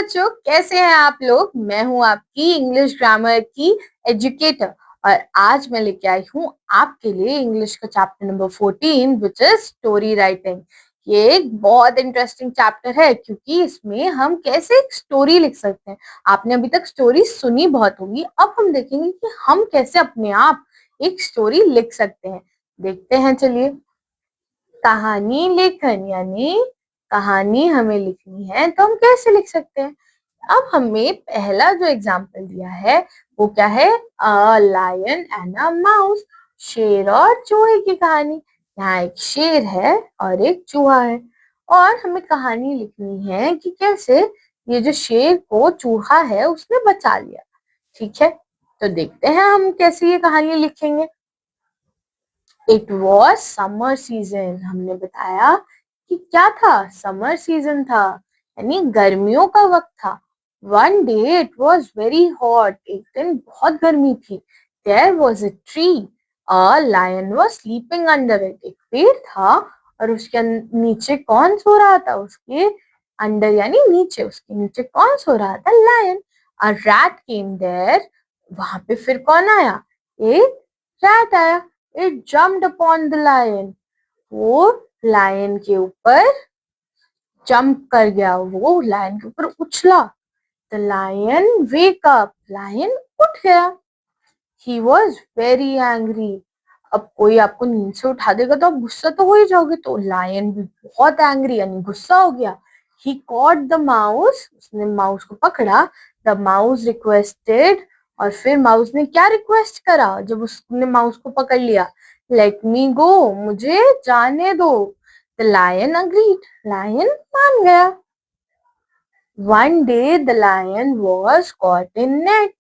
बच्चों, कैसे हैं आप लोग। मैं हूं आपकी इंग्लिश ग्रामर की एजुकेटर और आज मैं लेके आई हूं आपके लिए इंग्लिश का chapter number 14 which is story writing. ये एक बहुत इंटरेस्टिंग चैप्टर है क्योंकि इसमें हम कैसे एक स्टोरी लिख सकते हैं। आपने अभी तक स्टोरी सुनी बहुत होगी, अब हम देखेंगे कि हम कैसे अपने आप एक स्टोरी लिख सकते हैं। देखते हैं, चलिए। कहानी लेखन यानी कहानी हमें लिखनी है तो हम कैसे लिख सकते हैं। अब हमें पहला जो एग्जाम्पल दिया है वो क्या है, a lion and a mouse, शेर और चूहे की कहानी। यहाँ एक शेर है और एक चूहा है और हमें कहानी लिखनी है कि कैसे ये जो शेर को चूहा है उसने बचा लिया। ठीक है, तो देखते हैं हम कैसे ये कहानी लिखेंगे। इट वॉज समर सीजन, हमने बताया कि क्या था, समर सीजन था यानी गर्मियों का वक्त था। One day it was very hot, एक दिन बहुत गर्मी थी। There was a tree, a lion was sleeping under it, एक पेड़ था और उसके नीचे कौन सो रहा था, उसके अंडर यानी नीचे, उसके नीचे कौन सो रहा था, lion. A rat came there, वहां पे फिर कौन आया, एक रैट आया। It jumped upon the lion, वो लायन के ऊपर जंप कर गया, वो लायन के ऊपर उछला। The lion wake up, lion उठ गया। ही वॉज वेरी एंग्री, अब कोई आपको नींद से उठा देगा तो आप गुस्सा तो हो ही जाओगे, तो लायन भी बहुत एंग्री यानी गुस्सा हो गया। ही कॉट द माउस, उसने माउस को पकड़ा। द माउस रिक्वेस्टेड, और फिर माउस ने क्या रिक्वेस्ट करा जब उसने माउस को पकड़ लिया, लेट मी गो, मुझे जाने दो। द लायन अग्रीड, लायन मान गया। One day the lion was caught in net,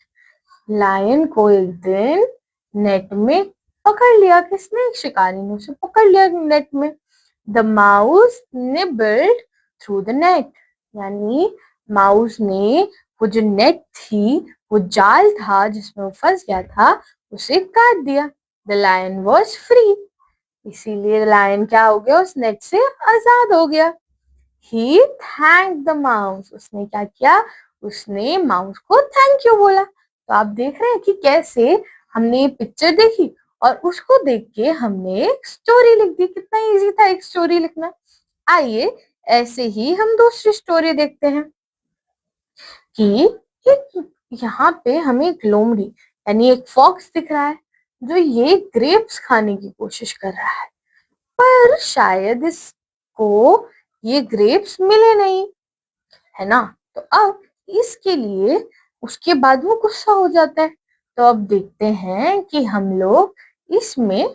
lion को एक दिन नेट में पकड़ लिया, किसने, शिकारी ने उसे पकड़ लिया नेट में। The mouse nibbled through the net, यानी माउस ने वो जो नेट थी, वो जाल था जिसमें वो फंस गया था, उसे काट दिया। द लायन वॉज फ्री, इसीलिए लायन क्या हो गया, उस नेट से आजाद हो गया। ही थैंक द माउस, उसने क्या किया, उसने माउस को थैंक यू बोला। तो आप देख रहे हैं कि कैसे हमने ये पिक्चर देखी और उसको देख के हमने एक स्टोरी लिख दी। कितना इजी था एक स्टोरी लिखना। आइए ऐसे ही हम दूसरी स्टोरी देखते हैं कि यहाँ पे हमें एक लोमड़ी यानी एक फॉक्स दिख रहा है जो ये ग्रेप्स खाने की कोशिश कर रहा है, पर शायद इसको ये ग्रेप्स मिले नहीं, है ना। तो अब इसके लिए उसके बाद वो गुस्सा हो जाता है। तो अब देखते हैं कि हम लोग इसमें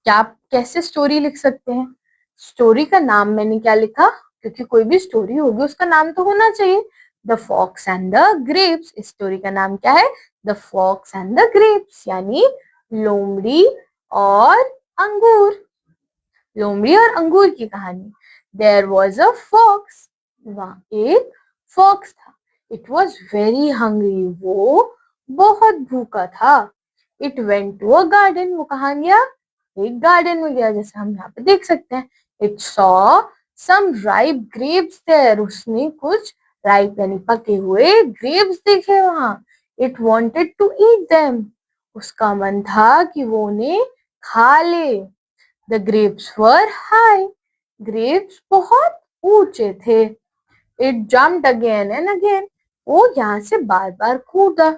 क्या कैसे स्टोरी लिख सकते हैं। स्टोरी का नाम मैंने क्या लिखा, क्योंकि कोई भी स्टोरी होगी उसका नाम तो होना चाहिए। The fox and the grapes, इस स्टोरी का नाम क्या है, the fox and the grapes, यानी लोमड़ी और अंगूर, लोमड़ी और अंगूर की कहानी। देयर वॉज अ फॉक्स, वहां एक फॉक्स था। इट वॉज वेरी हंग्री, वो बहुत भूखा था। It went to a garden, वो कहाँ गया, एक गार्डन में गया, जैसे हम यहाँ पे देख सकते हैं। It saw some ripe grapes there, उसने कुछ राइप यानी पके हुए ग्रेप्स देखे वहां। It wanted to eat them, उसका मन था कि वो उन्हें खा ले। The grapes were high, grapes बहुत ऊंचे थे। It jumped again and again, वो यहाँ से बार बार कूदा।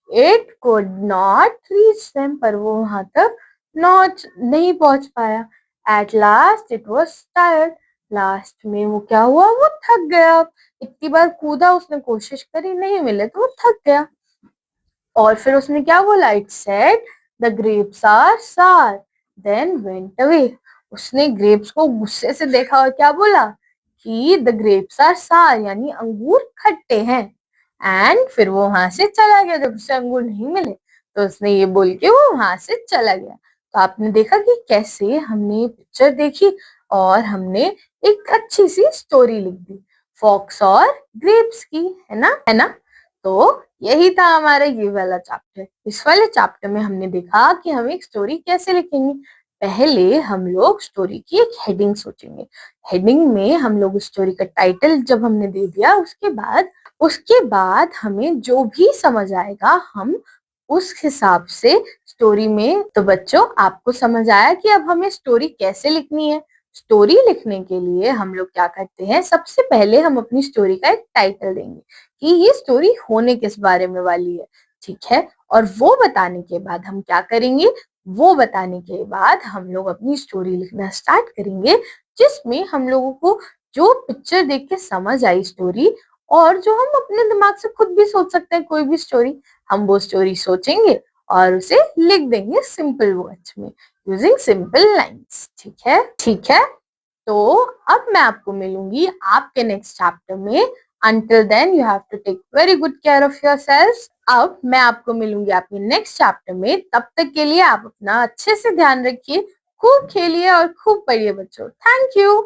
It could not reach them, पर वो वहां तक नॉट नहीं पहुंच पाया। At last it was tired, last में वो क्या हुआ, वो थक गया। इतनी बार कूदा उसने, कोशिश करी, नहीं मिले तो वो थक गया। और फिर उसने क्या बोला, it said the grapes are sour then went away, उसने ग्रेप्स को गुस्से से देखा और क्या बोला कि द ग्रेप्स आर सार यानी अंगूर खट्टे हैं। एंड फिर वो वहां से चला गया, जब उसे अंगूर नहीं मिले तो उसने ये बोल के वो वहां से चला गया। तो आपने देखा कि कैसे हमने पिक्चर देखी और हमने एक अच्छी सी स्टोरी लिख दी फॉक्स और ग्रेप्स की, है ना, है ना। तो यही था हमारा ये वाला चैप्टर। इस वाले चैप्टर में हमने देखा कि हम एक स्टोरी कैसे लिखेंगे। पहले हम लोग स्टोरी की एक हेडिंग सोचेंगे। हेडिंग में हम लोग स्टोरी का टाइटल जब हमने दे दिया, उसके बाद हमें जो भी समझ आएगा हम उस हिसाब से स्टोरी में। तो बच्चों, आपको समझ आया कि अब हमें स्टोरी कैसे लिखनी है। स्टोरी लिखने के लिए हम लोग क्या करते हैं, सबसे पहले हम अपनी स्टोरी का एक टाइटल देंगे कि ये स्टोरी होने किस बारे में वाली है, ठीक है। और वो बताने के बाद हम क्या करेंगे, वो बताने के बाद हम लोग अपनी स्टोरी लिखना स्टार्ट करेंगे, जिसमें हम लोगों को जो पिक्चर देख के समझ आई स्टोरी, और जो हम अपने दिमाग से खुद भी सोच सकते हैं कोई भी स्टोरी, हम वो स्टोरी सोचेंगे और उसे लिख देंगे सिंपल वर्ड्स में, यूजिंग सिंपल लाइंस। ठीक है। तो अब मैं आपको मिलूंगी आपके नेक्स्ट चैप्टर में। Until then, you have to take very good care of yourselves. अब मैं आपको मिलूंगी आपके नेक्स्ट चैप्टर में। तब तक के लिए आप अपना अच्छे से ध्यान रखिए, खूब खेलिए और खूब पढ़िए बच्चों। Thank you.